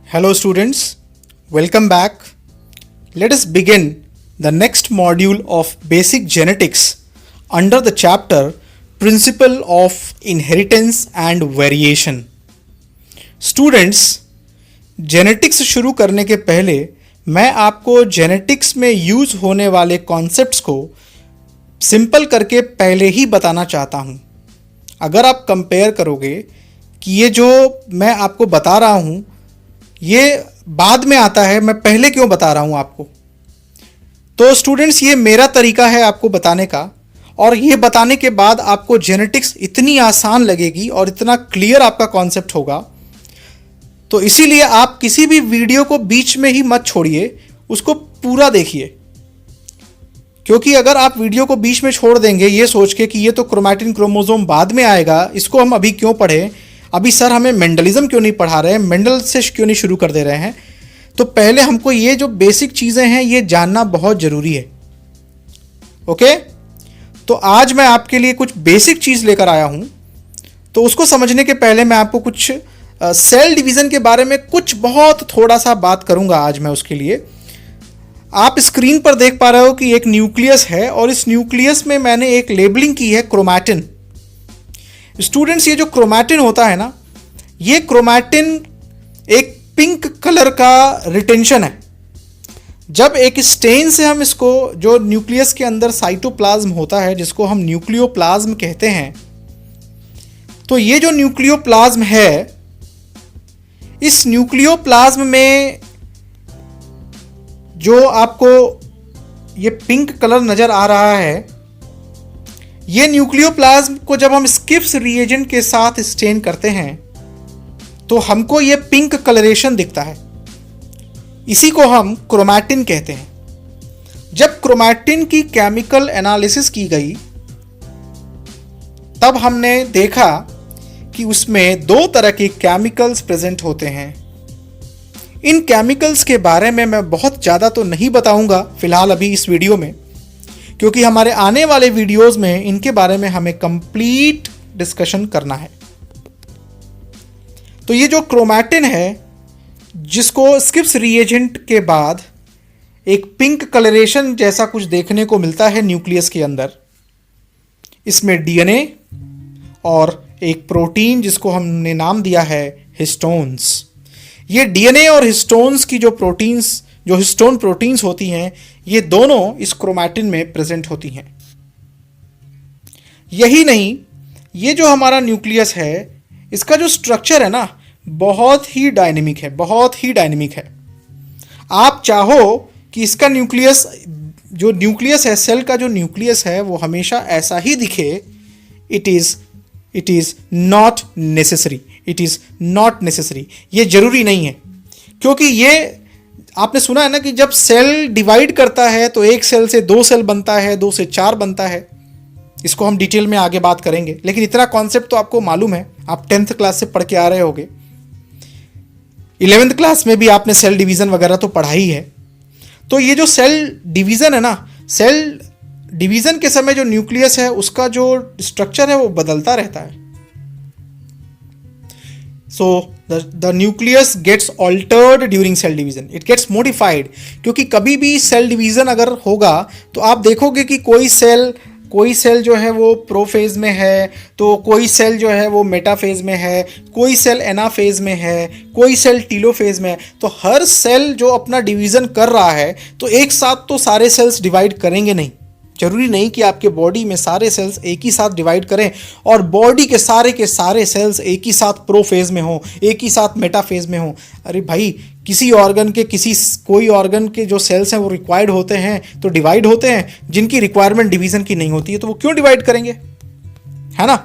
Hello students, welcome back. Let us begin the next module of Basic Genetics under the chapter Principle of Inheritance and Variation. Students, genetics शुरू करने के पहले मैं आपको genetics में use होने वाले कॉन्सेप्ट्स को सिंपल करके पहले ही बताना चाहता हूँ. अगर आप कंपेयर करोगे कि ये जो मैं आपको बता रहा हूँ ये बाद में आता है, मैं पहले क्यों बता रहा हूँ आपको, तो स्टूडेंट्स ये मेरा तरीका है आपको बताने का, और ये बताने के बाद आपको जेनेटिक्स इतनी आसान लगेगी और इतना क्लियर आपका कॉन्सेप्ट होगा. तो इसीलिए आप किसी भी वीडियो को बीच में ही मत छोड़िए, उसको पूरा देखिए. क्योंकि अगर आप वीडियो को बीच में छोड़ देंगे ये सोच के कि ये तो क्रोमैटिन क्रोमोसोम बाद में आएगा, इसको हम अभी क्यों पढ़ें, अभी सर हमें मेंडलिज्म क्यों नहीं पढ़ा रहे हैं, मेंडल से क्यों नहीं शुरू कर दे रहे हैं, तो पहले हमको ये जो बेसिक चीज़ें हैं ये जानना बहुत ज़रूरी है. ओके, तो आज मैं आपके लिए कुछ बेसिक चीज़ लेकर आया हूँ. तो उसको समझने के पहले मैं आपको कुछ सेल डिवीज़न के बारे में कुछ बहुत थोड़ा सा बात करूँगा आज मैं उसके लिए. आप स्क्रीन पर देख पा रहे हो कि एक न्यूक्लियस है और इस न्यूक्लियस में मैंने एक लेबलिंग की है क्रोमैटिन. स्टूडेंट्स, ये जो क्रोमैटिन होता है ना, ये क्रोमैटिन एक पिंक कलर का रिटेंशन है. जब एक स्टेन से हम इसको, जो न्यूक्लियस के अंदर साइटोप्लाज्म होता है जिसको हम न्यूक्लियोप्लाज्म कहते हैं, तो ये जो न्यूक्लियोप्लाज्म है, इस न्यूक्लियोप्लाज्म में जो आपको ये पिंक कलर नज़र आ रहा है, ये न्यूक्लियोप्लाज्म को जब हम स्किप्स रिएजेंट के साथ स्टेन करते हैं तो हमको ये पिंक कलरेशन दिखता है. इसी को हम क्रोमैटिन कहते हैं. जब क्रोमैटिन की केमिकल एनालिसिस की गई तब हमने देखा कि उसमें दो तरह के केमिकल्स प्रेजेंट होते हैं. इन केमिकल्स के बारे में मैं बहुत ज़्यादा तो नहीं बताऊंगा फिलहाल अभी इस वीडियो में, क्योंकि हमारे आने वाले वीडियोस में इनके बारे में हमें कंप्लीट डिस्कशन करना है. तो ये जो क्रोमैटिन है जिसको स्किप्स रिएजेंट के बाद एक पिंक कलरेशन जैसा कुछ देखने को मिलता है न्यूक्लियस के अंदर, इसमें डीएनए और एक प्रोटीन जिसको हमने नाम दिया है हिस्टोन्स. ये डीएनए और हिस्टोन्स की जो हिस्टोन प्रोटीन्स होती हैं, ये दोनों इस क्रोमैटिन में प्रेजेंट होती हैं. यही नहीं, ये जो हमारा न्यूक्लियस है इसका जो स्ट्रक्चर है ना, बहुत ही डायनेमिक है. आप चाहो कि इसका जो न्यूक्लियस है, सेल का जो न्यूक्लियस है वो हमेशा ऐसा ही दिखे, इट इज़ नॉट नेसेसरी. ये जरूरी नहीं है, क्योंकि ये आपने सुना है ना कि जब सेल डिवाइड करता है तो एक सेल से दो सेल बनता है, दो से चार बनता है. इसको हम डिटेल में आगे बात करेंगे, लेकिन इतना कॉन्सेप्ट तो आपको मालूम है, आप 10th क्लास से पढ़ के आ रहे होगे. 11th क्लास में भी आपने सेल डिवीज़न वगैरह तो पढ़ा ही है. तो ये जो सेल डिवीज़न है ना, सेल डिवीज़न के समय जो न्यूक्लियस है उसका जो स्ट्रक्चर है वो बदलता रहता है. So the nucleus gets altered during cell division. It gets modified. क्योंकि कभी भी सेल डिवीज़न अगर होगा तो आप देखोगे कि कोई सेल जो है वो प्रोफेज में है, तो कोई सेल जो है वो मेटाफेज में है, कोई सेल एनाफेज में है, कोई सेल टीलोफेज में है. तो हर सेल जो अपना डिवीज़न कर रहा है तो एक साथ तो सारे सेल्स डिवाइड करेंगे नहीं. जरूरी नहीं कि आपके बॉडी में सारे सेल्स एक ही साथ डिवाइड करें और बॉडी के सारे सेल्स एक ही साथ प्रोफेज में हो, एक ही साथ मेटाफेज में हो. अरे भाई, कोई ऑर्गन के जो सेल्स हैं वो रिक्वायर्ड होते हैं तो डिवाइड होते हैं, जिनकी रिक्वायरमेंट डिवीज़न की नहीं होती है तो वो क्यों डिवाइड करेंगे, है ना.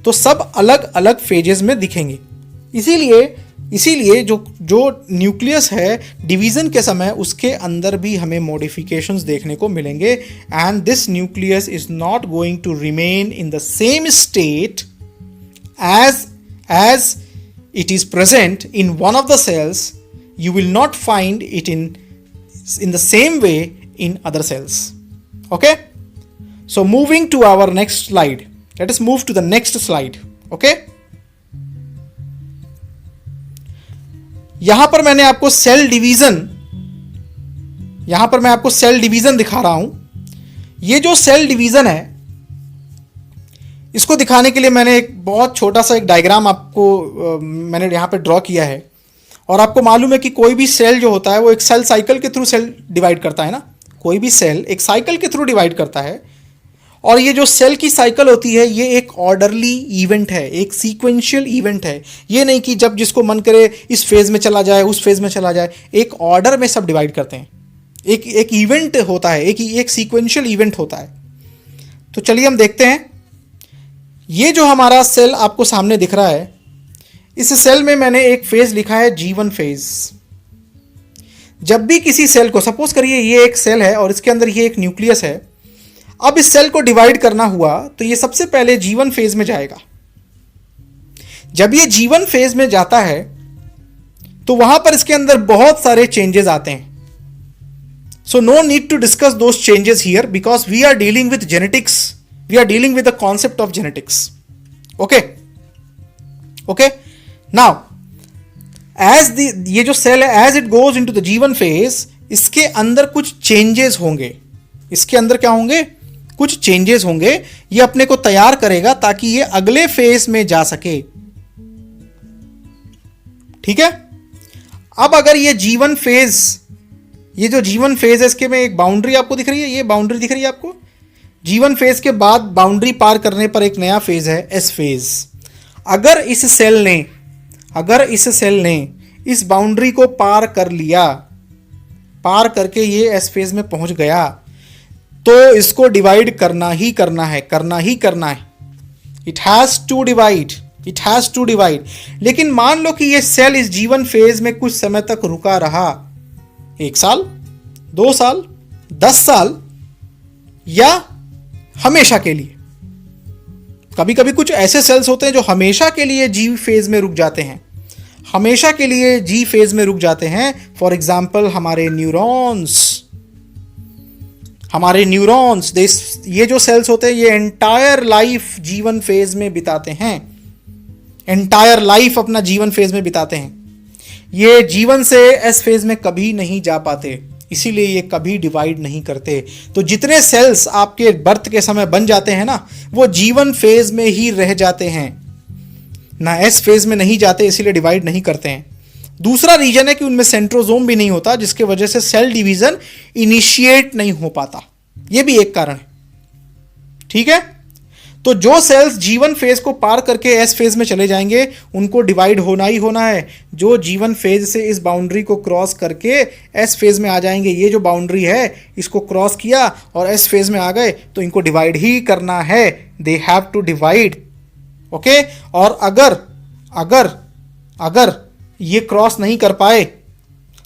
तो सब अलग अलग फेजेस में दिखेंगे. इसीलिए जो न्यूक्लियस है डिवीज़न के समय उसके अंदर भी हमें मॉडिफिकेशंस देखने को मिलेंगे. And this nucleus is not going to remain in the same state as it is present in one of the cells. You will not find it in the same way in other cells. Okay, so moving to our next slide. Let us move to the next slide. Okay, यहां पर मैंने आपको cell division, यहां पर मैं आपको cell division दिखा रहा हूं। ये जो सेल डिवीजन है, इसको दिखाने के लिए मैंने एक बहुत छोटा सा एक डायग्राम आपको मैंने यहां पे ड्रॉ किया है। और आपको मालूम है कि कोई भी सेल जो होता है वो एक सेल साइकिल के थ्रू सेल डिवाइड करता है ना, कोई भी सेल एक साइकिल के थ्रू डिवाइड करता है। और ये जो सेल की साइकिल होती है ये एक ऑर्डरली इवेंट है, एक सीक्वेंशियल इवेंट है। ये नहीं कि जब जिसको मन करे इस फेज में चला जाए, उस फेज में चला जाए, एक ऑर्डर में सब डिवाइड करते हैं। एक इवेंट होता है, एक सीक्वेंशियल इवेंट होता है। तो चलिए हम देखते हैं। ये जो हमारा सेल आपको सामने दिख रहा है, इस सेल में मैंने एक फेज लिखा है G1 फेज। जब भी किसी सेल को, सपोज करिए ये एक सेल है और इसके अंदर ये एक न्यूक्लियस है, अब इस सेल को डिवाइड करना हुआ तो ये सबसे पहले G1 फेज में जाएगा। जब ये G1 फेज में जाता है तो वहां पर इसके अंदर बहुत सारे चेंजेस आते हैं। So no need to discuss those changes here because we are dealing with genetics, we are dealing with the concept of genetics. Okay now as ये जो सेल है, as it goes into the G1 phase, इसके अंदर कुछ changes होंगे। इसके अंदर क्या होंगे? कुछ चेंजेस होंगे। ये अपने को तैयार करेगा ताकि ये अगले फेज में जा सके। ठीक है। अब अगर ये G1 फेज, ये जो G1 फेज है, इसके में एक बाउंड्री आपको दिख रही है, ये बाउंड्री दिख रही है आपको। G1 फेज के बाद बाउंड्री पार करने पर एक नया फेज है S फेज। अगर इस सेल ने इस बाउंड्री को पार कर लिया, पार करके ये S फेज में पहुंच गया, तो इसको डिवाइड करना ही करना है। It has to divide. लेकिन मान लो कि ये सेल इस G1 फेज में कुछ समय तक रुका रहा, 1 साल, 2 साल, 10 साल, या हमेशा के लिए। कभी कभी कुछ ऐसे सेल्स होते हैं जो हमेशा के लिए G फेज में रुक जाते हैं, हमेशा के लिए G फेज में रुक जाते हैं। फॉर एग्जाम्पल हमारे न्यूरॉन्स, ये जो सेल्स होते हैं ये एंटायर लाइफ G1 फेज में बिताते हैं, एंटायर लाइफ अपना G1 फेज में बिताते हैं। ये G1 से S फेज में कभी नहीं जा पाते, इसीलिए ये कभी डिवाइड नहीं करते। तो जितने सेल्स आपके बर्थ के समय बन जाते हैं ना, वो G1 फेज में ही रह जाते हैं, ना S फेज में नहीं जाते, इसीलिए डिवाइड नहीं करते हैं। दूसरा रीजन है कि उनमें सेंट्रोसोम भी नहीं होता, जिसके वजह से सेल डिवीजन इनिशिएट नहीं हो पाता। यह भी एक कारण है। ठीक है। तो जो सेल्स G1 फेज को पार करके S फेज में चले जाएंगे, उनको डिवाइड होना ही होना है। जो G1 फेज से इस बाउंड्री को क्रॉस करके S फेज में आ जाएंगे, ये जो बाउंड्री है इसको क्रॉस किया और S फेज में आ गए, तो इनको डिवाइड ही करना है। They have to divide. Okay. और अगर ये क्रॉस नहीं कर पाए,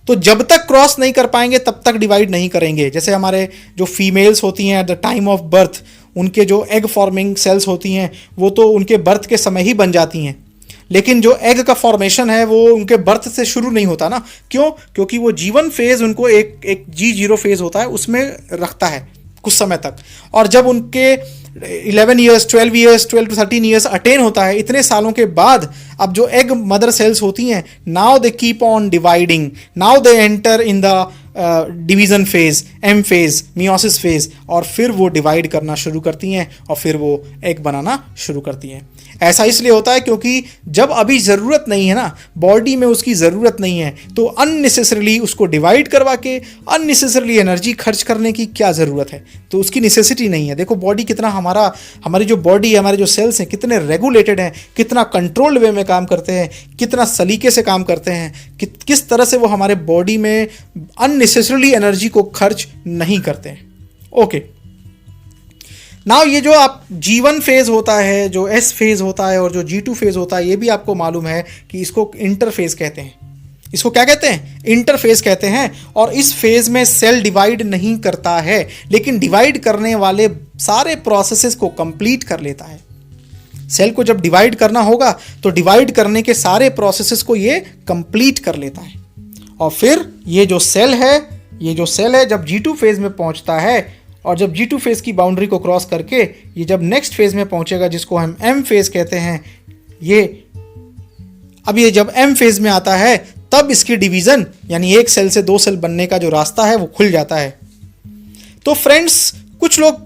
तो जब तक क्रॉस नहीं कर पाएंगे तब तक डिवाइड नहीं करेंगे। जैसे हमारे जो फीमेल्स होती हैं at the time of birth, उनके जो एग फॉर्मिंग सेल्स होती हैं वो तो उनके बर्थ के समय ही बन जाती हैं, लेकिन जो एग का फॉर्मेशन है वो उनके बर्थ से शुरू नहीं होता ना। क्यों? क्योंकि वो G1 फेज उनको एक G0 फेज होता है, उसमें रखता है कुछ समय तक। और जब उनके 11 ईयर्स 12 to 13 ईयर्स अटेन होता है, इतने सालों के बाद अब जो एग मदर सेल्स होती हैं, now they keep on dividing, now they enter in the division phase, M phase, meiosis phase, और फिर वो डिवाइड करना शुरू करती हैं और फिर वो एग बनाना शुरू करती हैं। ऐसा इसलिए होता है क्योंकि जब अभी ज़रूरत नहीं है ना, बॉडी में उसकी ज़रूरत नहीं है, तो अननेसेसरली उसको डिवाइड करवा के अननेसेसरली एनर्जी खर्च करने की क्या ज़रूरत है। तो उसकी नेसेसिटी नहीं है। देखो बॉडी कितना हमारी जो बॉडी है, हमारे जो सेल्स हैं कितने रेगुलेटेड हैं, कितना कंट्रोल्ड वे में काम करते हैं, कितना सलीके से काम करते हैं, किस तरह से वो हमारे बॉडी में अननेसेसरली एनर्जी को खर्च नहीं करते हैं। ओके। नाउ ये जो आप G1 फेज होता है, जो S फेज होता है और जो G2 फेज होता है, ये भी आपको मालूम है कि इसको इंटरफेज कहते हैं। इसको क्या कहते हैं? इंटरफेज कहते हैं। और इस फेज में सेल डिवाइड नहीं करता है, लेकिन डिवाइड करने वाले सारे प्रोसेसेस को कंप्लीट कर लेता है। सेल को जब डिवाइड करना होगा तो डिवाइड करने के सारे प्रोसेसेस को ये कंप्लीट कर लेता है। और फिर ये जो सेल है जब G2 फेज में पहुंचता है, और जब G2 फेज की बाउंड्री को क्रॉस करके ये जब नेक्स्ट फेज में पहुंचेगा, जिसको हम M फेज कहते हैं, ये जब M फेज में आता है तब इसकी डिवीजन यानी एक सेल से दो सेल बनने का जो रास्ता है वो खुल जाता है। तो फ्रेंड्स, कुछ लोग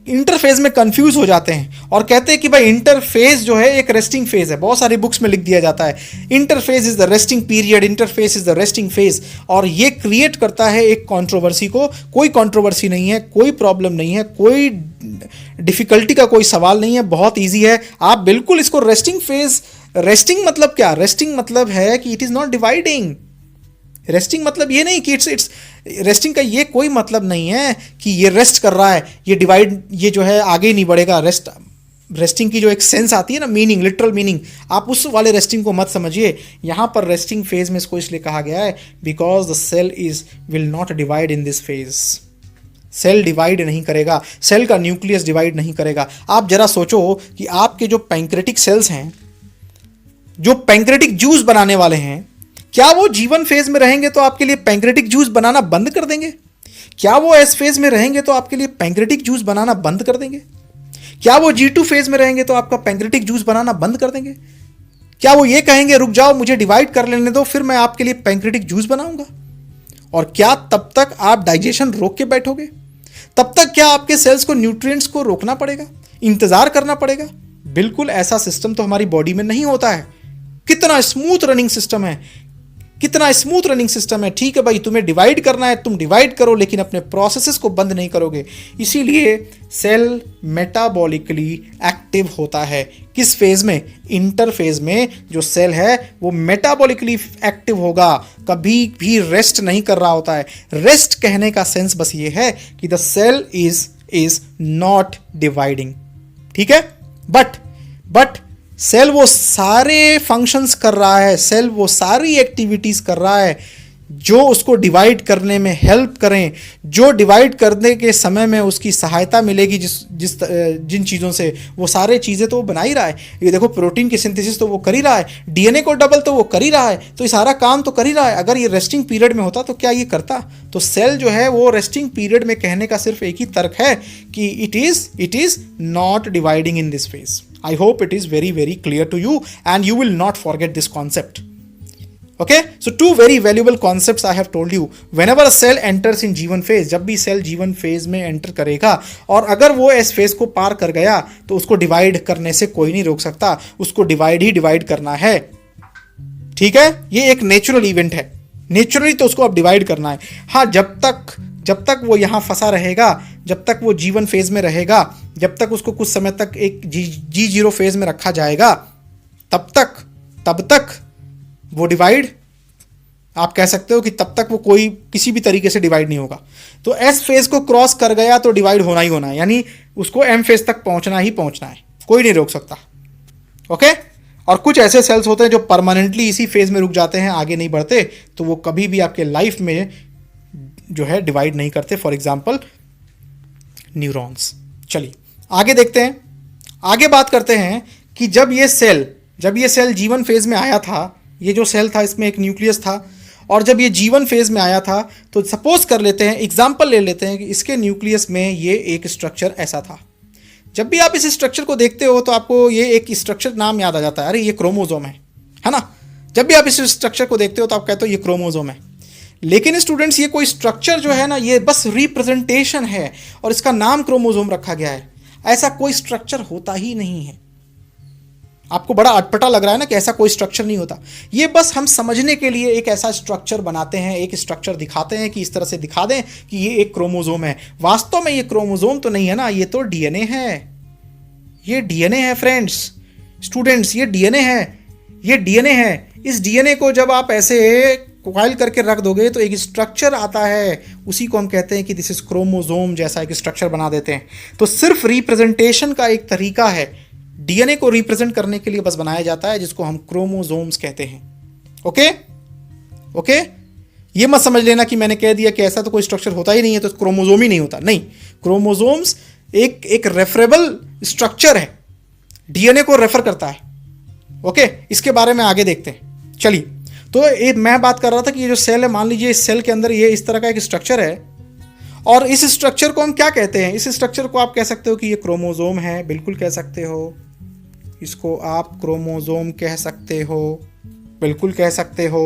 इंटरफेज में कंफ्यूज हो जाते हैं और कहते हैं कि भाई इंटरफेज जो है एक रेस्टिंग फेज है। बहुत सारी बुक्स में लिख दिया जाता है interphase is the resting period, interphase is the resting phase, और ये क्रिएट करता है एक कंट्रोवर्सी को। कोई कंट्रोवर्सी नहीं है, कोई प्रॉब्लम नहीं है, कोई डिफिकल्टी का कोई सवाल नहीं है, बहुत ईजी है। आप बिल्कुल इसको रेस्टिंग फेज, रेस्टिंग मतलब क्या? रेस्टिंग मतलब है कि it is not dividing. Resting मतलब ये नहीं कि इट्स रेस्टिंग का ये कोई मतलब नहीं है कि ये रेस्ट कर रहा है, ये डिवाइड, ये जो है आगे नहीं बढ़ेगा। रेस्टिंग की जो एक सेंस आती है ना, मीनिंग, लिटरल मीनिंग, आप उस वाले रेस्टिंग को मत समझिए। यहां पर रेस्टिंग फेज में इसको इसलिए कहा गया है because the cell is will not divide in this phase. Cell divide नहीं करेगा, सेल का न्यूक्लियस डिवाइड नहीं करेगा। आप जरा सोचो कि आपके जो पैंक्रेटिक सेल्स हैं, जो पैंक्रेटिक जूस बनाने वाले हैं, क्या वो जीवन फेज में रहेंगे तो आपके लिए पैंक्रेटिक जूस बनाना बंद कर देंगे? क्या वो एस फेज में रहेंगे तो आपके लिए पैंक्रेटिक जूस बनाना बंद कर देंगे? क्या वो G2 फेज में रहेंगे तो आपका पैंक्रेटिक जूस बनाना बंद कर देंगे? क्या वो ये कहेंगे रुक जाओ मुझे डिवाइड कर लेने दो फिर मैं आपके लिए पैंक्रेटिक जूस बनाऊंगा? और क्या तब तक आप डाइजेशन रोक के बैठोगे? तब तक क्या आपके सेल्स को न्यूट्रिएंट्स को रोकना पड़ेगा, इंतजार करना पड़ेगा? बिल्कुल ऐसा सिस्टम तो हमारी बॉडी में नहीं होता है। कितना स्मूथ रनिंग सिस्टम है, कितना स्मूथ रनिंग सिस्टम है। ठीक है भाई, तुम्हें डिवाइड करना है, तुम डिवाइड करो, लेकिन अपने प्रोसेसेस को बंद नहीं करोगे। इसीलिए सेल मेटाबॉलिकली एक्टिव होता है। किस फेज में? इंटरफेज में जो सेल है वो मेटाबॉलिकली एक्टिव होगा, कभी भी रेस्ट नहीं कर रहा होता है। रेस्ट कहने का सेंस बस ये है कि the cell is not dividing. ठीक है, बट सेल वो सारे फंक्शंस कर रहा है, सेल वो सारी एक्टिविटीज कर रहा है जो उसको डिवाइड करने में हेल्प करें, जो डिवाइड करने के समय में उसकी सहायता मिलेगी, जिन चीज़ों से, वो सारे चीज़ें तो वो बना ही रहा है। ये देखो, प्रोटीन की सिंथेसिस तो वो कर ही रहा है, डीएनए को डबल तो वो कर ही रहा है, तो ये सारा काम तो कर ही रहा है। अगर ये रेस्टिंग पीरियड में होता तो क्या ये करता? तो सेल जो है वो रेस्टिंग पीरियड में कहने का सिर्फ एक ही तर्क है कि it is not dividing in this phase. I hope it is very, very clear to you and you will not forget this concept. Okay, so two very valuable concepts I have told you. Whenever a cell enters in G1 phase, जब भी cell G1 phase में enter करेगा और अगर वो S phase को पार कर गया तो उसको डिवाइड करने से कोई नहीं रोक सकता, उसको डिवाइड ही डिवाइड करना है। ठीक है, ये एक नेचुरल इवेंट है, नेचुरली तो उसको अब डिवाइड करना है। हाँ, जब तक वो यहाँ फंसा रहेगा, जब तक वो G1 फेज में रहेगा, जब तक उसको कुछ समय तक एक G0 फेज में रखा जाएगा, तब तक वो डिवाइड, आप कह सकते हो कि तब तक वो कोई किसी भी तरीके से डिवाइड नहीं होगा। तो S फेज को क्रॉस कर गया तो डिवाइड होना ही होना है, यानी उसको M फेज तक पहुंचना ही पहुंचना है, कोई नहीं रोक सकता। ओके, और कुछ ऐसे सेल्स होते हैं जो परमानेंटली इसी फेज में रुक जाते हैं, आगे नहीं बढ़ते, तो वो कभी भी आपके लाइफ में जो है डिवाइड नहीं करते। For example neurons. चलिए आगे देखते हैं, आगे बात करते हैं कि जब ये सेल G1 फेज में आया था, ये जो सेल था इसमें एक न्यूक्लियस था, और जब ये G1 फेज में आया था तो सपोज कर लेते हैं, एग्जाम्पल ले लेते हैं कि इसके न्यूक्लियस में ये एक स्ट्रक्चर ऐसा था। जब भी आप इस स्ट्रक्चर को देखते हो तो आपको ये एक स्ट्रक्चर नाम याद आ जाता है, अरे ये क्रोमोजोम है ना। जब भी आप इस स्ट्रक्चर को देखते हो तो आप कहते हो ये क्रोमोजोम है। लेकिन स्टूडेंट्स, ये कोई स्ट्रक्चर जो है ना, ये बस रिप्रेजेंटेशन है और इसका नाम क्रोमोजोम रखा गया है। ऐसा कोई स्ट्रक्चर होता ही नहीं है। आपको बड़ा अटपटा लग रहा है ना कि ऐसा कोई स्ट्रक्चर नहीं होता। ये बस हम समझने के लिए एक ऐसा स्ट्रक्चर बनाते हैं, एक स्ट्रक्चर दिखाते हैं कि इस तरह से दिखा दें कि ये एक क्रोमोजोम है। वास्तव में ये क्रोमोजोम तो नहीं है ना, ये तो डीएनए है। ये डीएनए है फ्रेंड्स, स्टूडेंट्स, ये डीएनए है, ये डीएनए है। इस डीएनए को जब आप ऐसे कॉइल करके रख दोगे तो एक स्ट्रक्चर आता है, उसी को हम कहते हैं कि दिस इज क्रोमोजोम, जैसा एक स्ट्रक्चर बना देते हैं। तो सिर्फ रिप्रेजेंटेशन का एक तरीका है, डीएनए को रिप्रेजेंट करने के लिए बस बनाया जाता है, जिसको हम क्रोमोजोम्स कहते हैं। ओके, ये मत समझ लेना कि मैंने कह दिया कि ऐसा तो कोई स्ट्रक्चर होता ही नहीं है तो क्रोमोजोम ही नहीं होता। नहीं, क्रोमोजोम्स एक रेफरेबल स्ट्रक्चर है, डीएनए को रेफर करता है। ओके, इसके बारे में आगे देखते हैं। चलिए, तो मैं बात कर रहा था कि ये जो सेल है, मान लीजिए इस सेल के अंदर ये इस तरह का एक स्ट्रक्चर है, और इस स्ट्रक्चर को हम क्या कहते हैं? इस स्ट्रक्चर को आप कह सकते हो कि ये क्रोमोजोम है, बिल्कुल कह सकते हो। इसको आप क्रोमोजोम कह सकते हो, बिल्कुल कह सकते हो।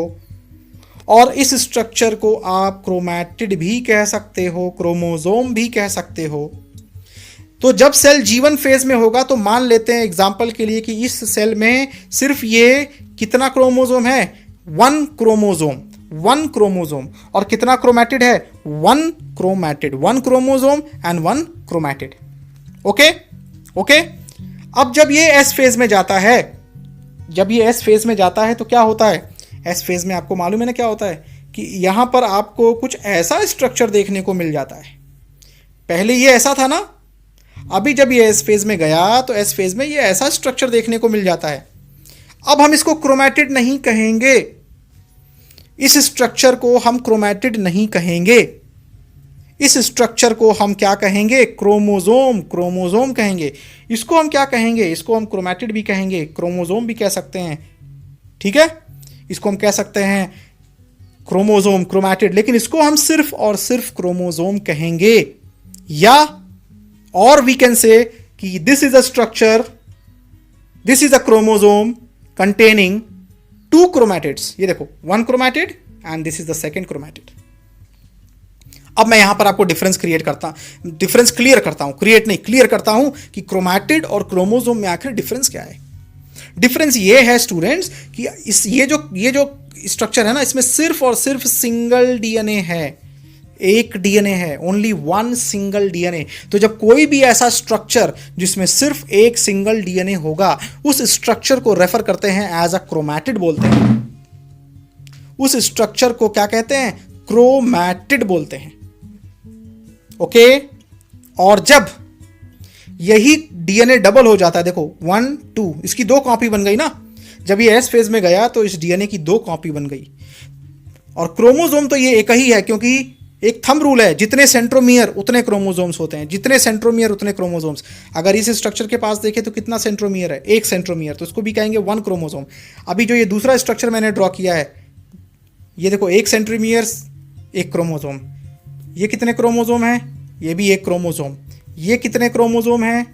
और इस स्ट्रक्चर को आप क्रोमैटिड भी कह सकते हो, क्रोमोसोम भी कह सकते हो। तो जब सेल जीवन फेज में होगा तो मान लेते हैं एग्जाम्पल के लिए कि इस सेल में सिर्फ ये कितना क्रोमोसोम है, वन क्रोमोसोम। और कितना क्रोमैटिड है, one chromosome and one chromatid. Okay. अब जब ये एस फेज में जाता है, तो क्या होता है, एस फेज में आपको मालूम है ना क्या होता है कि यहां पर आपको कुछ ऐसा स्ट्रक्चर देखने को मिल जाता है। पहले ये ऐसा था ना, अभी जब ये एस फेज में गया तो एस फेज में ये ऐसा स्ट्रक्चर देखने को मिल जाता है। अब हम इसको क्रोमैटिड नहीं कहेंगे, इस स्ट्रक्चर को हम क्रोमैटिड नहीं कहेंगे, इस स्ट्रक्चर को हम क्या कहेंगे, क्रोमोसोम कहेंगे। इसको हम क्या कहेंगे, इसको हम क्रोमैटिड भी कहेंगे, क्रोमोसोम भी कह सकते हैं, ठीक है। इसको हम कह सकते हैं क्रोमोसोम, क्रोमैटिड, लेकिन इसको हम सिर्फ और सिर्फ क्रोमोसोम कहेंगे। या और वी कैन से कि this is a structure, this is a chromosome containing two chromatids. ये देखो, one chromatid and this is the second chromatid. अब मैं यहां पर आपको डिफरेंस क्लियर करता हूं कि क्रोमैटिड और क्रोमोसोम में आखिर डिफरेंस क्या है। डिफरेंस ये है स्टूडेंट्स कि ये जो स्ट्रक्चर है ना, इसमें सिर्फ और सिर्फ सिंगल डीएनए है, एक डीएनए है, ओनली वन सिंगल डीएनए। तो जब कोई भी ऐसा स्ट्रक्चर जिसमें सिर्फ एक सिंगल डीएनए होगा, उस स्ट्रक्चर को रेफर करते हैं एज अ क्रोमैटिड बोलते हैं। उस स्ट्रक्चर को क्या कहते हैं, क्रोमैटिड बोलते हैं। ओके। और जब यही डीएनए डबल हो जाता है, देखो 1 2, इसकी 2 कॉपी बन गई ना। जब ये एस फेज में गया तो इस डीएनए की 2 कॉपी बन गई। और क्रोमोसोम तो ये एक ही है, क्योंकि एक थंब रूल है, जितने सेंट्रोमियर उतने क्रोमोसोम्स होते हैं, जितने सेंट्रोमियर उतने क्रोमोसोम्स। अगर इस स्ट्रक्चर के पास देखें तो कितना सेंट्रोमियर है, 1 सेंट्रोमियर, तो उसको भी कहेंगे 1 क्रोमोसोम। अभी जो ये दूसरा स्ट्रक्चर मैंने ड्रॉ किया है, ये देखो 1 सेंट्रोमियर 1 क्रोमोसोम। ये कितने क्रोमोसोम है, ये भी 1 क्रोमोसोम। ये कितने क्रोमोसोम है,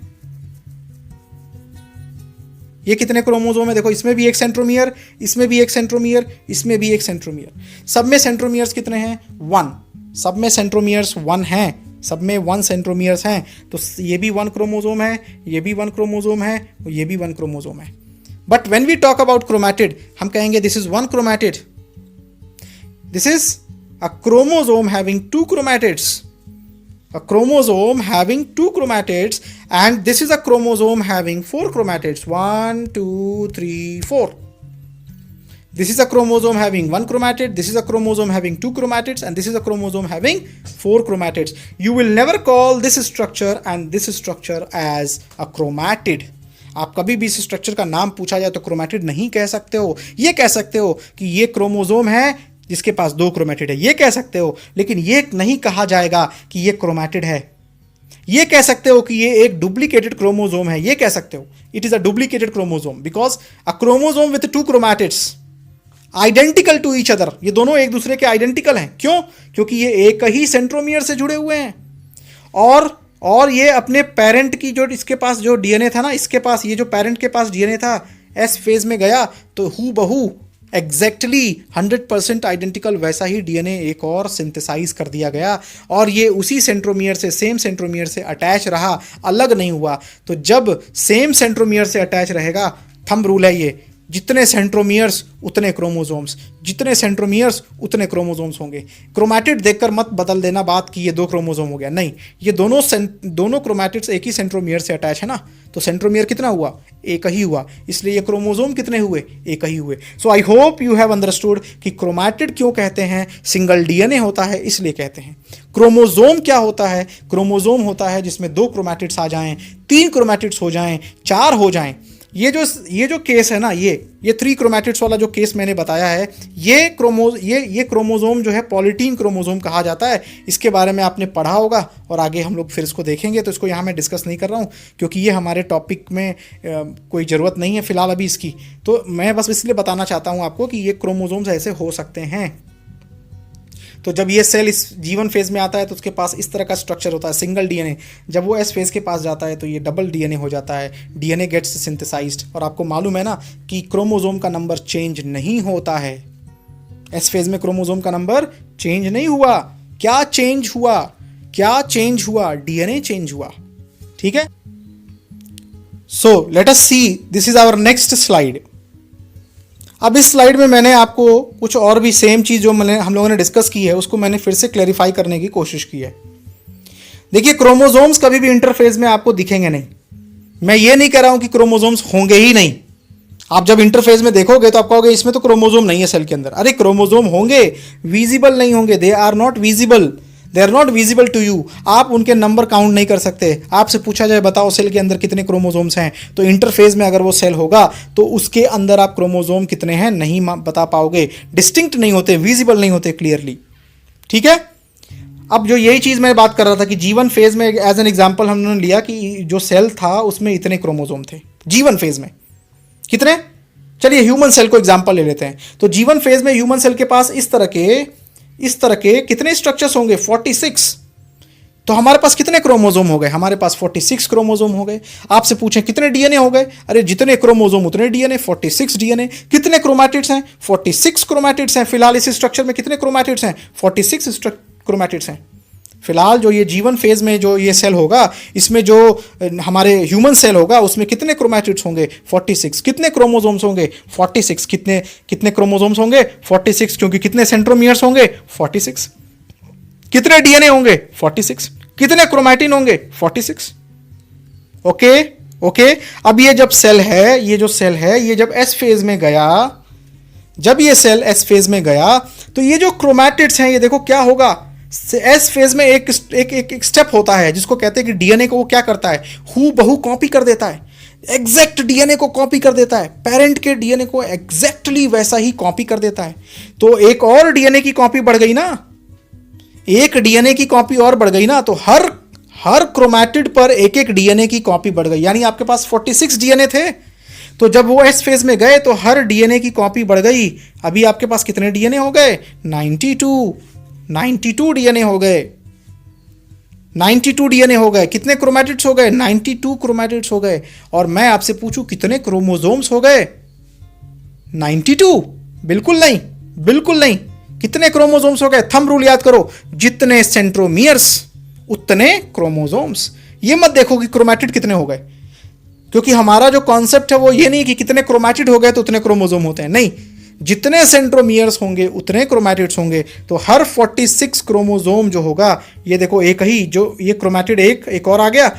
ये कितने क्रोमोसोम है, देखो इसमें भी 1 सेंट्रोमियर, इसमें भी 1 सेंट्रोमियर, इसमें भी 1 सेंट्रोमियर। सब में सेंट्रोमियर्स कितने हैं, 1। सब में सेंट्रोमियर्स 1 हैं, सब में 1 सेंट्रोमियर्स हैं। तो ये भी 1 क्रोमोसोम है, ये भी 1 क्रोमोसोम है, और ये भी 1 क्रोमोसोम है। But when we talk about chromatid, हम कहेंगे this is 1 chromatid, this is a chromosome having 2 chromatids, a chromosome having 2 chromatids, and this is a chromosome having 4 chromatids, 1 2 3 4. This is a chromosome having 1 chromatid, this is a chromosome having 2 chromatids, and this is a chromosome having 4 chromatids. You will never call this structure and this structure as a chromatid. आप कभी भी इस structure का नाम पूछा जाए तो chromatid नहीं कह सकते हो। ये कह सकते हो कि ये क्रोमोसोम है जिसके पास 2 क्रोमैटिड है, ये कह सकते हो, लेकिन ये नहीं कहा जाएगा कि ये क्रोमैटिड है। ये कह सकते हो कि ये एक डुप्लीकेटेड क्रोमोसोम है, ये कह सकते हो it is a duplicated chromosome, because a chromosome with 2 chromatids identical to each other, ये दोनों एक दूसरे के आइडेंटिकल हैं। क्यों? क्योंकि ये एक ही सेंट्रोमियर से जुड़े हुए हैं। और ये अपने पेरेंट की, जो इसके पास जो डीएनए था ना, इसके पास ये जो पेरेंट के पास डीएनए था, एस फेज में गया तो हू बहू एग्जैक्टली 100% आइडेंटिकल वैसा ही डीएनए एक और सिंथेसाइज कर दिया गया, और ये उसी सेंट्रोमियर से, सेम सेंट्रोमियर से अटैच रहा, अलग नहीं हुआ। तो जब सेम सेंट्रोमियर से अटैच रहेगा, थंब रूल है ये, जितने सेंट्रोमियर्स उतने क्रोमोसोम्स, जितने सेंट्रोमियर्स उतने क्रोमोसोम्स होंगे। क्रोमैटिड देखकर मत बदल देना बात कि ये 2 क्रोमोसोम हो गया, नहीं, ये दोनों क्रोमैटिड्स एक ही सेंट्रोमियर से अटैच है ना, तो सेंट्रोमियर कितना हुआ, एक ही हुआ, इसलिए ये क्रोमोसोम कितने हुए, एक ही हुए। So I hope you have understood कि क्रोमैटिड क्यों कहते हैं, सिंगल डीएनए होता है इसलिए कहते हैं। क्रोमोसोम क्या होता है, क्रोमोसोम होता है जिसमें 2 क्रोमैटिड्स आ जाएं, 3 क्रोमैटिड्स हो जाएं, 4 हो जाएं। ये जो केस है ना, ये 3 क्रोमैटिड्स वाला जो केस मैंने बताया है, ये क्रोमोसोम जो है पॉलीटीन क्रोमोसोम कहा जाता है। इसके बारे में आपने पढ़ा होगा और आगे हम लोग फिर इसको देखेंगे, तो इसको यहाँ मैं डिस्कस नहीं कर रहा हूँ क्योंकि ये हमारे टॉपिक में कोई ज़रूरत नहीं है फ़िलहाल अभी इसकी। तो मैं बस इसलिए बताना चाहता हूँ आपको कि ये क्रोमोसोम्स ऐसे हो सकते हैं। तो जब ये सेल इस जीवन फेज में आता है तो उसके पास इस तरह का स्ट्रक्चर होता है, सिंगल डीएनए। जब वो एस फेज के पास जाता है तो ये डबल डीएनए हो जाता है, डीएनए गेट्स सिंथेसाइज्ड। और आपको मालूम है ना कि क्रोमोसोम का नंबर चेंज नहीं होता है, एस फेज में क्रोमोसोम का नंबर चेंज नहीं हुआ। क्या चेंज हुआ? क्या चेंज हुआ? डीएनए चेंज हुआ। ठीक है। So let us see, this is our next slide. अब इस स्लाइड में मैंने आपको कुछ और भी सेम चीज जो हम लोगों ने डिस्कस की है उसको मैंने फिर से क्लैरिफाई करने की कोशिश की है। देखिए, क्रोमोसोम्स कभी भी इंटरफेज में आपको दिखेंगे नहीं। मैं ये नहीं कह रहा हूं कि क्रोमोसोम्स होंगे ही नहीं। आप जब इंटरफेज में देखोगे तो आप कहोगे इसमें तो क्रोमोसोम नहीं है सेल के अंदर। अरे क्रोमोसोम होंगे, विजिबल नहीं होंगे। They are not visible, they are not visible to you. आप उनके नंबर काउंट नहीं कर सकते। आपसे पूछा जाए बताओ सेल के अंदर कितने क्रोमोसोम्स हैं, तो इंटरफेज में अगर वो सेल होगा तो उसके अंदर आप क्रोमोसोम कितने हैं नहीं बता पाओगे। डिस्टिंक्ट नहीं होते, विजिबल नहीं होते क्लियरली। ठीक है। अब जो यही चीज मैं बात कर रहा था कि जीवन फेज में एज एन एग्जांपल हमने लिया कि जो सेल था उसमें इतने क्रोमोसोम थे जीवन फेज में। कितने? चलिए ह्यूमन सेल को एग्जांपल ले लेते हैं। तो जीवन फेज में ह्यूमन सेल के पास इस तरह के कितने स्ट्रक्चर्स होंगे? 46। तो हमारे पास कितने क्रोमोसोम हो गए? हमारे पास 46 क्रोमोसोम हो गए। आपसे पूछें कितने डीएनए हो गए? अरे जितने क्रोमोसोम उतने डीएनए, 46 डीएनए। कितने क्रोमैटिड्स हैं? 46 क्रोमैटिड्स हैं। फिलहाल इस स्ट्रक्चर में कितने क्रोमैटिड्स हैं? 46 क्रोमैटिड्स हैं। फिलहाल जो ये जीवन फेज में जो ये सेल होगा इसमें जो हमारे ह्यूमन सेल होगा उसमें कितने क्रोमैटिड्स होंगे? 46। कितने क्रोमोसोम्स होंगे? 46। कितने क्रोमोसोम्स होंगे? 46, क्योंकि कितने सेंट्रोमियर्स होंगे? 46। कितने डीएनए होंगे? 46। कितने क्रोमैटिन होंगे? 46। ओके। अब ये जब सेल है, ये जो सेल है ये जब एस फेज में गया, जब ये सेल एस फेज में गया तो ये जो क्रोमैटिड्स हैं ये देखो क्या होगा। एस फेज में एक स्टेप होता है जिसको कहते हैं कि डीएनए को वो क्या करता है, हूबहू कॉपी कर देता है। एग्जैक्ट डीएनए को कॉपी कर देता है, पेरेंट के डीएनए को एग्जैक्टली वैसा ही कॉपी कर देता है। तो एक और डीएनए की कॉपी बढ़ गई ना, एक डीएनए की कॉपी और बढ़ गई ना, तो हर क्रोमैटिड पर एक एक डीएनए की कॉपी बढ़ गई। यानी आपके पास 46 डीएनए थे, तो जब वो एस फेज में गए तो हर डीएनए की कॉपी बढ़ गई। अभी आपके पास कितने डीएनए हो गए? 92 डीएनए हो गए। 92 डीएनए हो गए। कितने क्रोमैटिड्स हो गए? 92 क्रोमैटिड्स हो गए। और मैं आपसे पूछूं कितने क्रोमोसोम्स हो गए? 92? बिल्कुल नहीं, बिल्कुल नहीं। कितने क्रोमोसोम्स हो गए? थंब रूल याद करो, जितने सेंट्रोमियर्स उतने क्रोमोसोम्स। ये मत देखो कि क्रोमैटिड कितने हो गए, क्योंकि हमारा जो कॉन्सेप्ट है वो ये नहीं कि कितने क्रोमैटिड हो गए तो उतने क्रोमोसोम होते हैं। नहीं, जितने सेंट्रोमियर्स होंगे उतने क्रोमैटिड्स होंगे। तो हर 46 क्रोमोसोम जो होगा, ये देखो एक ही जो ये क्रोमैटिड एक और आ गया,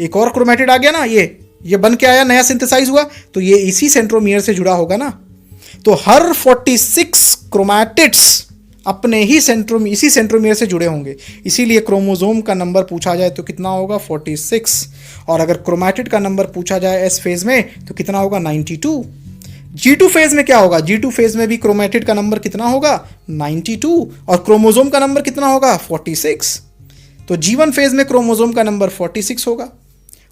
एक और क्रोमैटिड आ गया ना, ये बन के आया, नया सिंथेसाइज हुआ, तो ये इसी सेंट्रोमियर से जुड़ा होगा ना। तो हर 46 क्रोमैटिड्स अपने ही इसी सेंट्रोमियर से जुड़े होंगे। इसीलिए क्रोमोसोम का नंबर पूछा जाए तो कितना होगा? 46। और अगर क्रोमैटिड का नंबर पूछा जाए एस फेज में तो कितना होगा? 92। G2 फेज में क्या होगा? G2 फेज में भी क्रोमैटिड का नंबर कितना होगा? 92। और क्रोमोसोम का नंबर कितना होगा? 46। तो G1 फेज में क्रोमोसोम का नंबर 46 होगा,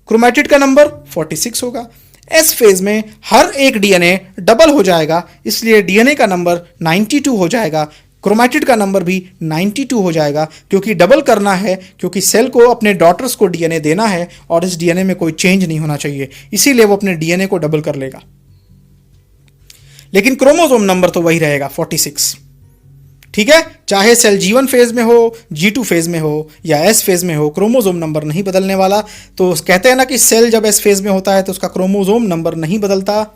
क्रोमैटिड का नंबर 46 होगा। एस फेज में हर एक डीएनए डबल हो जाएगा, इसलिए डीएनए का नंबर 92 हो जाएगा, क्रोमैटिड का नंबर भी 92 हो जाएगा, क्योंकि डबल करना है, क्योंकि सेल को अपने डॉटर्स को डीएनए देना है और इस डीएनए में कोई चेंज नहीं होना चाहिए, इसीलिए वो अपने डीएनए को डबल कर लेगा। लेकिन क्रोमोसोम नंबर तो वही रहेगा, 46। ठीक है, चाहे सेल G1 फेज में हो, G2 फेज में हो या S फेज में हो, क्रोमोसोम नंबर नहीं बदलने वाला। तो कहते हैं ना कि सेल जब S फेज में होता है तो उसका क्रोमोसोम नंबर नहीं बदलता,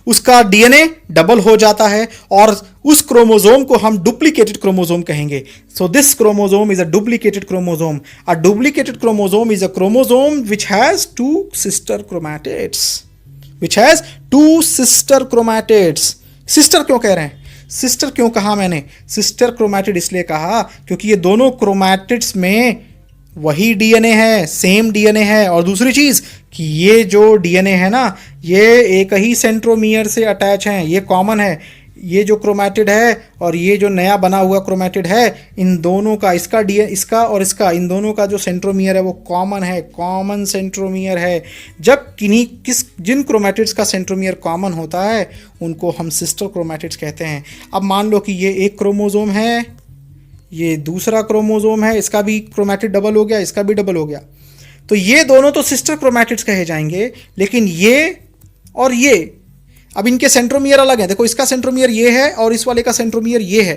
उसका डीएनए डबल हो जाता है और उस क्रोमोसोम को हम डुप्लीकेटेड क्रोमोसोम कहेंगे। So this chromosome is a duplicated chromosome. A duplicated chromosome is a chromosome which has two sister chromatids, which has two sister chromatids. Sister क्यों कह रहे हैं? सिस्टर क्यों कहा मैंने? सिस्टर क्रोमैटिड इसलिए कहा क्योंकि ये दोनों क्रोमैटिड्स में वही डीएनए है, सेम डीएनए है। और दूसरी चीज कि ये जो डीएनए है ना, ये एक ही सेंट्रोमियर से अटैच हैं, ये कॉमन है। ये जो क्रोमैटिड है और ये जो नया बना हुआ क्रोमैटिड है, इन दोनों का, इसका और इसका, इन दोनों का जो सेंट्रोमियर है वो कॉमन है, कॉमन सेंट्रोमियर है। जब जिन क्रोमैटिड्स का सेंट्रोमियर कॉमन होता है उनको हम सिस्टर क्रोमैटिड्स कहते हैं। अब मान लो कि ये एक क्रोमोसोम है, ये दूसरा क्रोमोसोम है, इसका भी क्रोमैटिड डबल हो गया, इसका भी डबल हो गया, तो ये दोनों तो सिस्टर क्रोमैटिड्स कहे जाएंगे। लेकिन ये और ये अब इनके सेंट्रोमियर अलग हैं, देखो इसका सेंट्रोमियर ये है और इस वाले का सेंट्रोमियर ये है,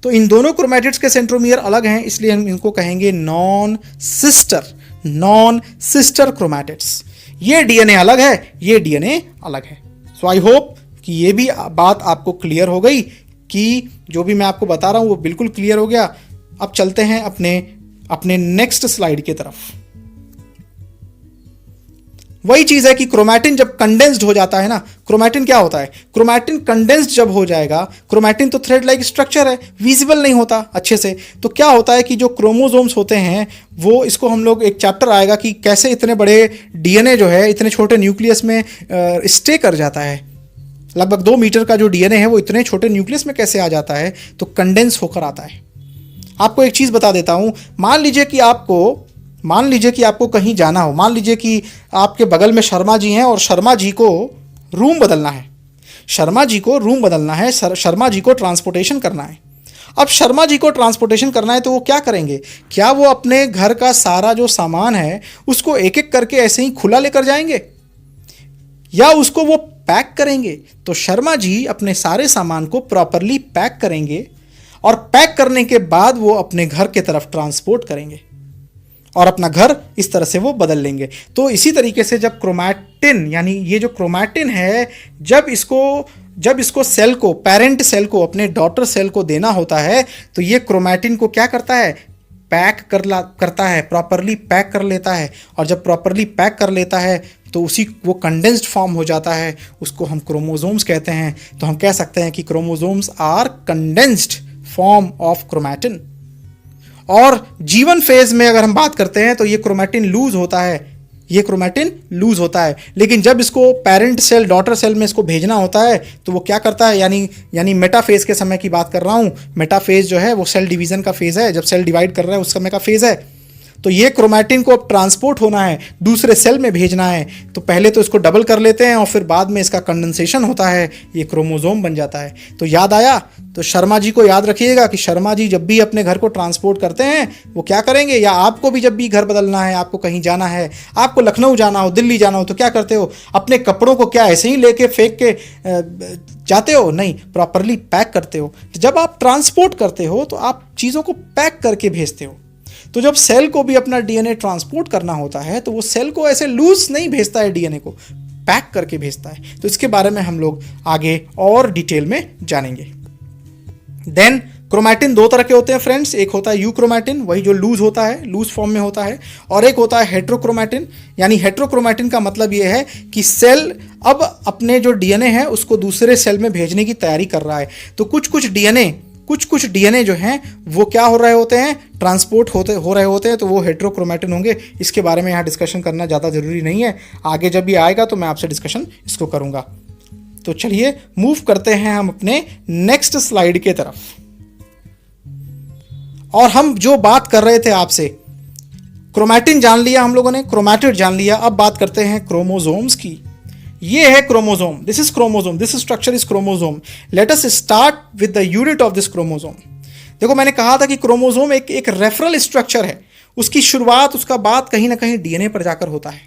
तो इन दोनों क्रोमैटिड्स के सेंट्रोमियर अलग हैं, इसलिए हम इनको कहेंगे नॉन सिस्टर क्रोमैटिड्स। ये डीएनए अलग है, ये डीएनए अलग है। सो आई होप कि ये भी बात आपको क्लियर हो गई, कि जो भी मैं आपको बता रहा हूं वो बिल्कुल क्लियर हो गया। अब चलते हैं अपने नेक्स्ट स्लाइड की तरफ। वही चीज है कि क्रोमैटिन जब कंडेंस्ड हो जाता है ना, क्रोमैटिन क्या होता है, क्रोमैटिन कंडेंस्ड जब हो जाएगा, क्रोमैटिन तो थ्रेड लाइक स्ट्रक्चर है, विजिबल नहीं होता अच्छे से, तो क्या होता है कि जो क्रोमोसोम्स होते हैं वो, इसको हम लोग एक चैप्टर आएगा कि कैसे इतने बड़े डीएनए जो है इतने छोटे न्यूक्लियस में स्टे कर जाता है। लगभग 2 मीटर का जो डीएनए है वो इतने छोटे न्यूक्लियस में कैसे आ जाता है, तो कंडेंस होकर आता है। आपको एक चीज़ बता देता हूँ, मान लीजिए कि आपको कहीं जाना हो, मान लीजिए कि आपके बगल में शर्मा जी हैं और शर्मा जी को रूम बदलना है, शर्मा जी को ट्रांसपोर्टेशन करना है। अब शर्मा जी को ट्रांसपोर्टेशन करना है तो वो क्या करेंगे, क्या वो अपने घर का सारा जो सामान है उसको एक एक करके ऐसे ही खुला लेकर जाएंगे या उसको वो पैक करेंगे? तो शर्मा जी अपने सारे सामान को प्रॉपरली पैक करेंगे और पैक करने के बाद वो अपने घर के तरफ ट्रांसपोर्ट करेंगे और अपना घर इस तरह से वो बदल लेंगे। तो इसी तरीके से जब क्रोमैटिन, यानी ये जो क्रोमैटिन है, जब इसको सेल को, पेरेंट सेल को अपने डॉटर सेल को देना होता है, तो ये क्रोमैटिन को क्या करता है, करता है, प्रॉपरली पैक कर लेता है। और जब प्रॉपरली पैक कर लेता है तो वो कंडेंस्ड फॉर्म हो जाता है, उसको हम क्रोमोसोम्स कहते हैं। तो हम कह सकते हैं कि chromosomes are condensed form of chromatin. और जीवन फेज में अगर हम बात करते हैं तो ये क्रोमैटिन लूज होता है, लेकिन जब इसको पेरेंट सेल डॉटर सेल में इसको भेजना होता है तो वो क्या करता है, यानी मेटाफेज के समय की बात कर रहा हूँ। मेटाफेज जो है वो सेल डिवीजन का फेज है, जब सेल डिवाइड कर रहा है उस समय का फेज है। तो ये क्रोमैटिन को अब ट्रांसपोर्ट होना है, दूसरे सेल में भेजना है, तो पहले तो इसको डबल कर लेते हैं और फिर बाद में इसका कंडेंसेशन होता है, ये क्रोमोसोम बन जाता है। तो याद आया? तो शर्मा जी को याद रखिएगा कि शर्मा जी जब भी अपने घर को ट्रांसपोर्ट करते हैं वो क्या करेंगे, या आपको भी जब भी घर बदलना है, आपको कहीं जाना है, आपको लखनऊ जाना हो, दिल्ली जाना हो, तो क्या करते हो, अपने कपड़ों को क्या ऐसे ही लेके फेंक के जाते हो? नहीं, प्रॉपरली पैक करते हो। जब आप ट्रांसपोर्ट करते हो तो आप चीज़ों को पैक करके भेजते हो। तो जब सेल को भी अपना डीएनए ट्रांसपोर्ट करना होता है तो वो सेल को ऐसे लूज नहीं भेजता है, डीएनए को पैक करके भेजता है। तो इसके बारे में हम लोग आगे और डिटेल में जानेंगे। देन क्रोमैटिन 2 तरह के होते हैं फ्रेंड्स, एक होता है यूक्रोमैटिन, वही जो लूज होता है, लूज फॉर्म में होता है, और एक होता है हेट्रोक्रोमैटिन। यानी हेट्रोक्रोमैटिन का मतलब ये है कि सेल अब अपने जो डीएनए है उसको दूसरे सेल में भेजने की तैयारी कर रहा है। तो कुछ डीएनए जो हैं वो क्या हो रहे होते हैं, ट्रांसपोर्ट हो रहे होते हैं, तो वो हेट्रोक्रोमैटिन होंगे। इसके बारे में यहाँ डिस्कशन करना ज़्यादा ज़रूरी नहीं है, आगे जब भी आएगा तो मैं आपसे डिस्कशन इसको करूँगा। तो चलिए मूव करते हैं हम अपने नेक्स्ट स्लाइड के तरफ। और हम जो बात कर रहे थे आपसे, क्रोमैटिन जान लिया हम लोगों ने, क्रोमैटिड जान लिया, अब बात करते हैं क्रोमोसोम्स की। ये है chromosome, this is chromosome, this structure is chromosome. Let us start with the unit of this chromosome. देखो मैंने कहा था कि क्रोमोसोम एक रेफरल स्ट्रक्चर है, उसकी शुरुआत, उसका बात कहीं ना कहीं डीएनए पर जाकर होता है।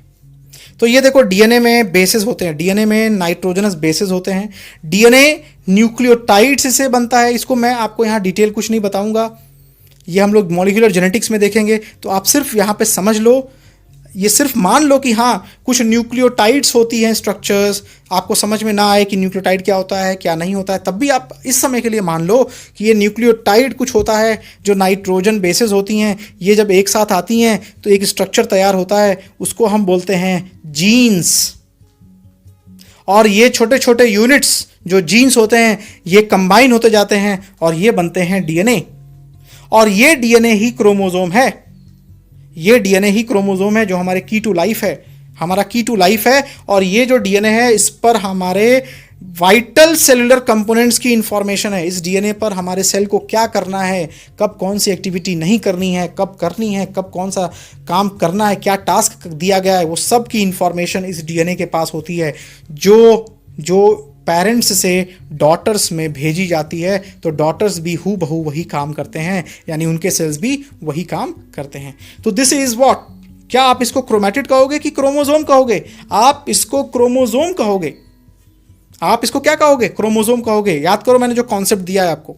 तो ये देखो डीएनए में बेसेस होते हैं, डीएनए में नाइट्रोजनस बेसेस होते हैं, डीएनए न्यूक्लियोटाइड्स से बनता है। इसको मैं आपको यहाँ डिटेल कुछ नहीं बताऊंगा, ये हम लोग मॉलिक्यूलर जेनेटिक्स में देखेंगे। तो आप सिर्फ यहाँ पे समझ लो, ये सिर्फ मान लो कि हाँ कुछ न्यूक्लियोटाइड्स होती हैं स्ट्रक्चर्स, आपको समझ में ना आए कि न्यूक्लियोटाइड क्या होता है क्या नहीं होता है, तब भी आप इस समय के लिए मान लो कि ये न्यूक्लियोटाइड कुछ होता है, जो नाइट्रोजन बेसेस होती हैं, ये जब एक साथ आती हैं तो एक स्ट्रक्चर तैयार होता है, उसको हम बोलते हैं जीन्स। और ये छोटे छोटे यूनिट्स जो जीन्स होते हैं ये कंबाइन होते जाते हैं और ये बनते हैं डीएनए। और ये डीएनए ही क्रोमोसोम है, ये डीएनए ही क्रोमोसोम है जो हमारे की टू लाइफ है, हमारा की टू लाइफ है। और ये जो डीएनए है इस पर हमारे वाइटल सेलुलर कंपोनेंट्स की इंफॉर्मेशन है। इस डीएनए पर हमारे सेल को क्या करना है, कब कौन सी एक्टिविटी नहीं करनी है, कब करनी है, कब कौन सा काम करना है, क्या टास्क दिया गया है, वो सब की इंफॉर्मेशन इस डीएनए के पास होती है, जो पेरेंट्स से डॉटर्स में भेजी जाती है। तो डॉटर्स भी हूबहू वही काम करते हैं, यानी उनके सेल्स भी वही काम करते हैं। तो दिस इज व्हाट, क्या आप इसको क्रोमैटिड कहोगे कि क्रोमोसोम कहोगे? आप इसको क्रोमोसोम कहोगे। आप इसको क्या कहोगे? क्रोमोसोम कहोगे। याद करो मैंने जो कॉन्सेप्ट दिया है आपको।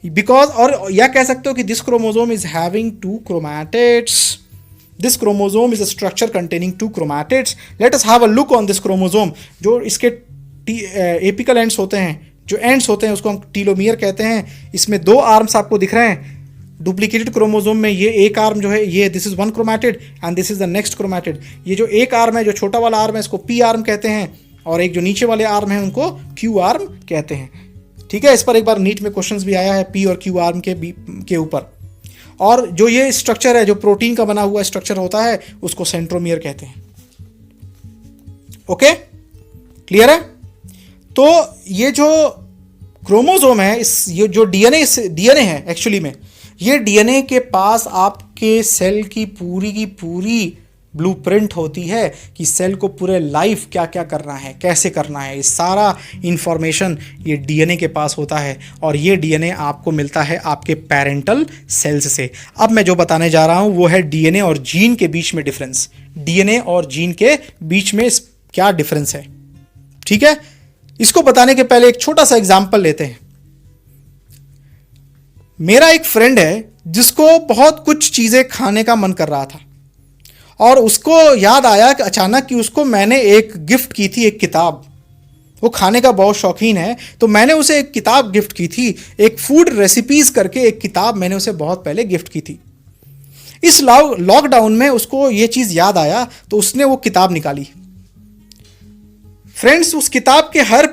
बिकॉज, और या कह सकते हो कि this chromosome is having 2 chromatids. This chromosome is a structure containing 2 chromatids. Let us have a look on this chromosome. जो इसके एपिकल एंड्स होते हैं, जो एंड्स होते हैं, उसको हम टीलोमियर कहते हैं। इसमें 2 आर्म्स आपको दिख रहे हैं। डुप्लीकेटेड क्रोमोसोम में ये एक आर्म जो है, ये this is 1 chromatid and this is the next chromatid. ये जो एक आर्म है, जो छोटा वाला आर्म है, इसको पी आर्म कहते हैं, और एक जो नीचे वाले आर्म है उनको क्यू आर्म कहते हैं। ठीक है, इस पर एक बार नीट में क्वेश्चंस भी आया है पी और क्यू आर्म के ऊपर। और जो ये स्ट्रक्चर है, जो प्रोटीन का बना हुआ स्ट्रक्चर होता है, उसको सेंट्रोमियर कहते हैं। ओके, क्लियर है? तो ये जो क्रोमोसोम है, ये जो डीएनए है एक्चुअली में, ये डीएनए के पास आपके सेल की पूरी ब्लूप्रिंट होती है कि सेल को पूरे लाइफ क्या क्या करना है, कैसे करना है। ये सारा इंफॉर्मेशन ये डीएनए के पास होता है, और ये डीएनए आपको मिलता है आपके पेरेंटल सेल्स से। अब मैं जो बताने जा रहा हूं वो है डीएनए और जीन के बीच में डिफरेंस। डीएनए और जीन के बीच में क्या डिफरेंस है, ठीक है? इसको बताने के पहले एक छोटा सा एग्जाम्पल लेते हैं। मेरा एक फ्रेंड है जिसको बहुत कुछ चीजें खाने का मन कर रहा था, और उसको याद आया कि अचानक कि उसको मैंने एक गिफ्ट की थी, एक किताब। वो खाने का बहुत शौकीन है, तो मैंने उसे एक किताब गिफ्ट की थी, एक फूड रेसिपीज करके एक किताब मैंने उसे बहुत पहले गिफ्ट की थी। इस लॉकडाउन में उसको ये चीज़ याद आया, तो उसने वो किताब निकाली। फ्रेंड्स, उस किताब के हर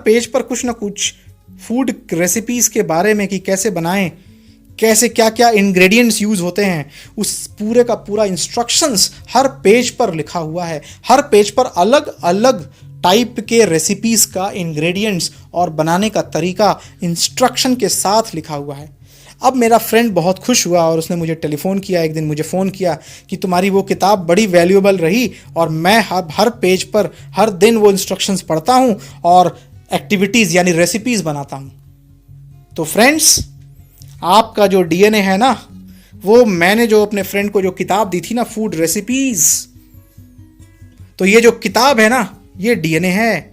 पेज पर कुछ ना कुछ फूड रेसिपीज के बारे में कि कैसे बनाएं, कैसे क्या क्या इंग्रेडिएंट्स यूज होते हैं, उस पूरे का पूरा इंस्ट्रक्शंस हर पेज पर लिखा हुआ है। हर पेज पर अलग अलग टाइप के रेसिपीज का इंग्रेडिएंट्स और बनाने का तरीका इंस्ट्रक्शन के साथ लिखा हुआ है। अब मेरा फ्रेंड बहुत खुश हुआ और उसने मुझे टेलीफोन किया, एक दिन मुझे फ़ोन किया कि तुम्हारी वो किताब बड़ी वैल्यूएबल रही, और मैं हर पेज पर हर दिन वो इंस्ट्रक्शंस पढ़ता हूँ और एक्टिविटीज़ यानी रेसिपीज़ बनाता हूँ। तो फ्रेंड्स, आपका जो डीएनए है ना, वो मैंने जो अपने फ्रेंड को जो किताब दी थी ना, फूड रेसिपीज, तो ये जो किताब है ना, ये डीएनए है।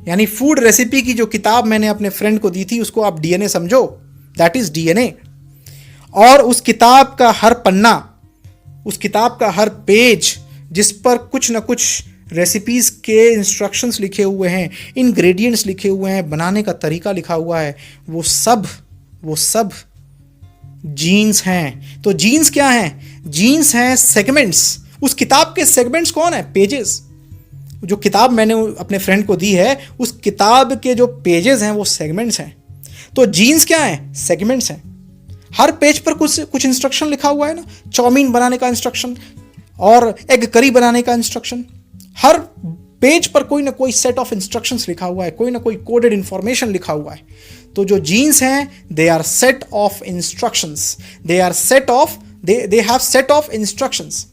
यानी फूड रेसिपी की जो किताब मैंने अपने फ्रेंड को दी थी, उसको आप डीएनए समझो, दैट इज डीएनए। और उस किताब का हर पन्ना, उस किताब का हर पेज जिस पर कुछ ना कुछ रेसिपीज के इंस्ट्रक्शंस लिखे हुए हैं, इंग्रेडिएंट्स लिखे हुए हैं, बनाने का तरीका लिखा हुआ है, वो सब जीन्स हैं। तो जीन्स क्या हैं? जीन्स हैं सेगमेंट्स। उस किताब के सेगमेंट्स कौन है? पेजेस। जो किताब मैंने अपने फ्रेंड को दी है, उस किताब के जो पेजेस हैं वो सेगमेंट्स हैं। तो जीन्स क्या है? सेगमेंट्स हैं। हर पेज पर कुछ इंस्ट्रक्शन लिखा हुआ है ना, चाउमीन बनाने का इंस्ट्रक्शन और एग करी बनाने का इंस्ट्रक्शन। हर पेज पर कोई ना कोई सेट ऑफ इंस्ट्रक्शंस लिखा हुआ है, कोई ना कोई कोडेड इंफॉर्मेशन लिखा हुआ है। तो जो जीन्स हैं, they are set of instructions, they have set of instructions,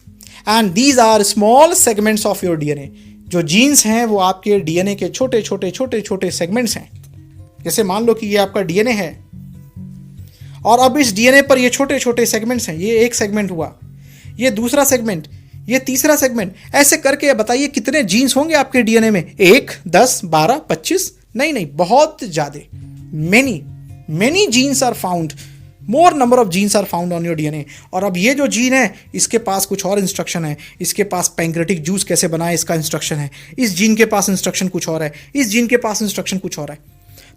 and these are small segments of your DNA. जो जीन्स हैं वो आपके डीएनए के छोटे छोटे सेगमेंट्स हैं। जैसे मान लो कि ये आपका डीएनए है, और अब इस डीएनए पर ये छोटे छोटे सेगमेंट्स हैं। ये एक सेगमेंट हुआ, ये दूसरा सेगमेंट, ये तीसरा सेगमेंट। ऐसे करके बताइए कितने जीन्स होंगे आपके डीएनए में? 1, 10, 12, 25? नहीं, बहुत ज़्यादा। Many genes are found, more number of genes are found on your DNA. और अब ये जो जीन है, इसके पास कुछ और इंस्ट्रक्शन है। इसके पास पैंक्रेटिक जूस कैसे बनाए, इसका इंस्ट्रक्शन है। इस जीन के पास इंस्ट्रक्शन कुछ और है, इस जीन के पास इंस्ट्रक्शन कुछ और है।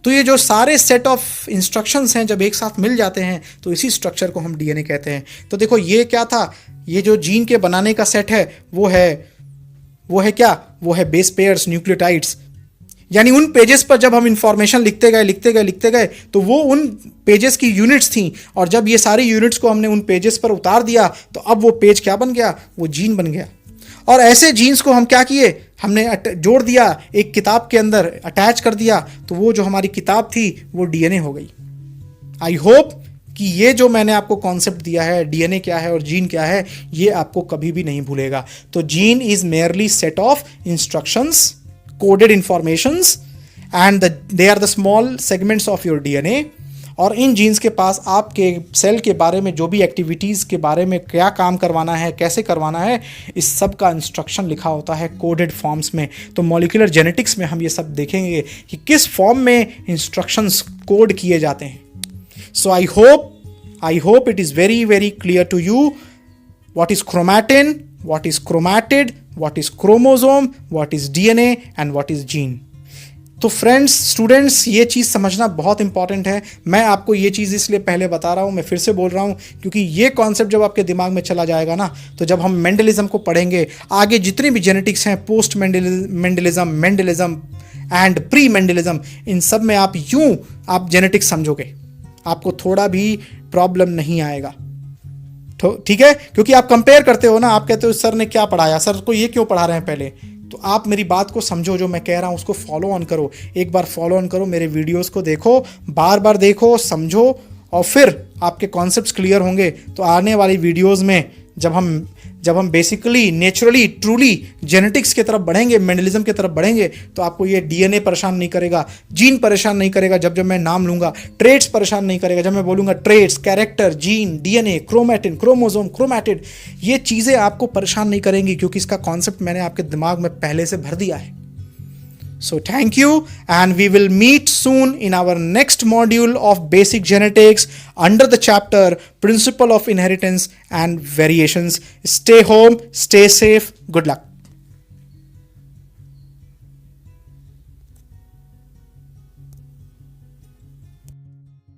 तो ये जो सारे सेट ऑफ इंस्ट्रक्शंस हैं, जब एक साथ मिल जाते हैं तो इसी स्ट्रक्चर को हम डीएनए कहते हैं। तो देखो, ये क्या था? ये जो जीन के बनाने का सेट है, वो है क्या? वो है बेस पेयर्स, न्यूक्लियोटाइड्स। यानी उन पेजेस पर जब हम इंफॉर्मेशन लिखते गए तो वो उन पेजेस की यूनिट्स थी, और जब ये सारी यूनिट्स को हमने उन पेजेस पर उतार दिया तो अब वो पेज क्या बन गया? वो जीन बन गया। और ऐसे जीन्स को हम क्या किए? हमने जोड़ दिया एक किताब के अंदर, अटैच कर दिया, तो वो जो हमारी किताब थी वो डीएनए हो गई। आई होप कि ये जो मैंने आपको कॉन्सेप्ट दिया है, डीएनए क्या है और जीन क्या है, ये आपको कभी भी नहीं भूलेगा। तो gene is merely set of instructions, coded informations, and they are the small segments of your DNA. और इन जीन्स के पास आपके सेल के बारे में जो भी एक्टिविटीज़ के बारे में क्या काम करवाना है, कैसे करवाना है, इस सब का इंस्ट्रक्शन लिखा होता है कोडेड फॉर्म्स में। तो मॉलिक्यूलर जेनेटिक्स में हम ये सब देखेंगे कि किस फॉर्म में इंस्ट्रक्शंस कोड किए जाते हैं। सो I hope it is very very clear to you what is chromatin, what is chromatid, what is chromosome, what is DNA and what is gene। तो फ्रेंड्स, स्टूडेंट्स, ये चीज़ समझना बहुत इंपॉर्टेंट है। मैं आपको ये चीज़ इसलिए पहले बता रहा हूँ, मैं फिर से बोल रहा हूँ, क्योंकि ये कॉन्सेप्ट जब आपके दिमाग में चला जाएगा ना, तो जब हम मेंडलिज्म को पढ़ेंगे, आगे जितनी भी जेनेटिक्स हैं, post Mendelism and pre Mendelism, इन सब में आप जेनेटिक्स समझोगे, आपको थोड़ा भी प्रॉब्लम नहीं आएगा। तो ठीक है, क्योंकि आप कंपेयर करते हो ना, आप कहते हो सर ने क्या पढ़ाया, सर को ये क्यों पढ़ा रहे हैं पहले। तो आप मेरी बात को समझो, जो मैं कह रहा हूँ उसको फॉलो ऑन करो, एक बार फॉलो ऑन करो, मेरे वीडियोस को देखो, बार बार देखो, समझो, और फिर आपके कॉन्सेप्ट्स क्लियर होंगे। तो आने वाली वीडियोस में जब हम बेसिकली नेचुरली ट्रूली जेनेटिक्स की तरफ बढ़ेंगे, मेंडलिज्म की तरफ बढ़ेंगे, तो आपको ये डीएनए परेशान नहीं करेगा, जीन परेशान नहीं करेगा, जब मैं नाम लूंगा, ट्रेड्स परेशान नहीं करेगा, जब मैं बोलूंगा traits, character, gene, DNA, chromatin, chromosome, chromatid, ये चीज़ें आपको परेशान नहीं करेंगी, क्योंकि इसका कॉन्सेप्ट मैंने आपके दिमाग में पहले से भर दिया है। So thank you, and we will meet soon in our next module of basic genetics under the chapter Principle of Inheritance and Variations. Stay home, stay safe, good luck.